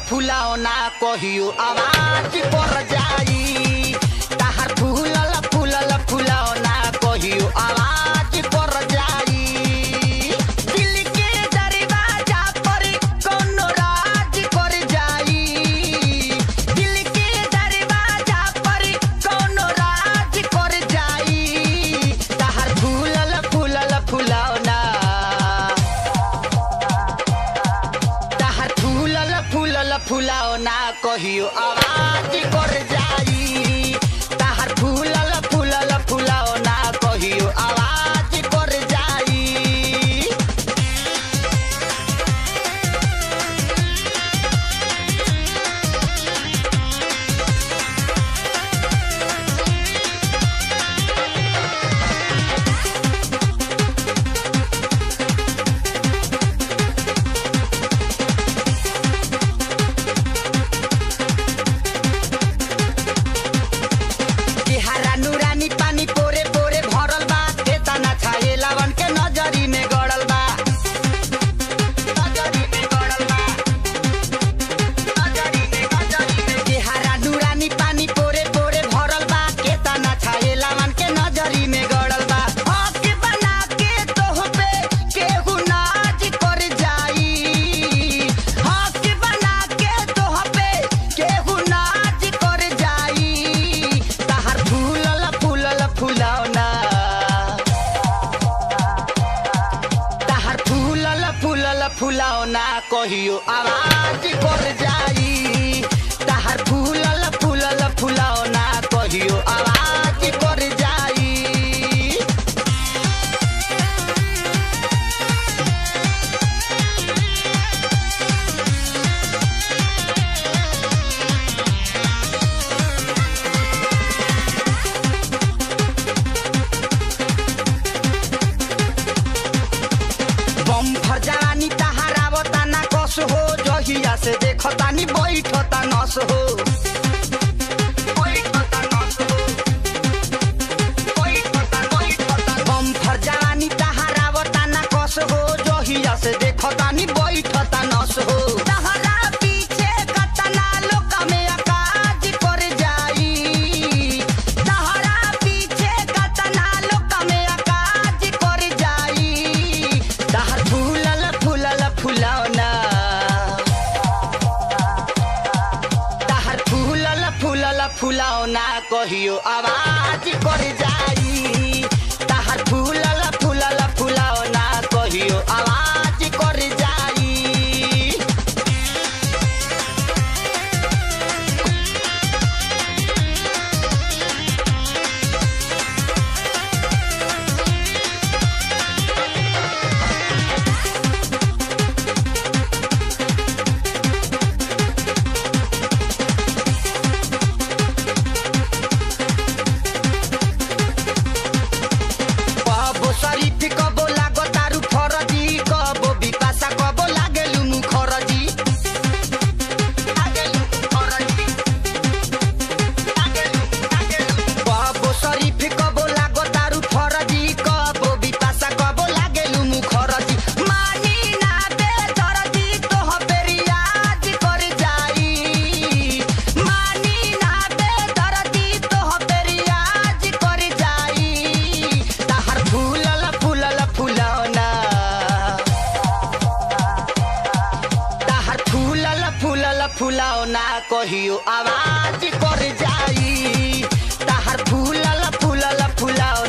फुलावना कहियो आवाज पर जाई ताहर फूलल फूलल फुलावना कहियो आवाज पर जाई दिल के दरवाजा पर कोनो राज कर जाई दिल के दरवाजा पर कोनो राज कर जाई ताहर फूलल फूलल फुलावना फुलावना कहियो आवाज कर जाई ताहर फूलल फूलल फुलावना कहियो आवाज कर जाई फुलावना कहियो आवाज कर जाई ताहर फूलल फूलल फुलावना कहियो आवाज कर जाई बम भर जवानी तहारावता ना कस हो जहिया से देखतानी बैठता नस हो बम भर जवानी तहारावता ना कस हो जहिया से देखतानी बैठता नस हो तहरा पीछे कतना लोक में आकाज कर जाई तहरा पीछे कतना लोक में आकाज कर जाई ताहर फूलल फूलल फुलावना ताहर फूलल फूलल फुलावना कहियो आवाज कर जाई ताहर फूलल फूलल फुलावना कहियो आवाज कर जाई फुलाओ ना कहियो आवाज कर जाई। ताहर फूलल फूलल फुलाओ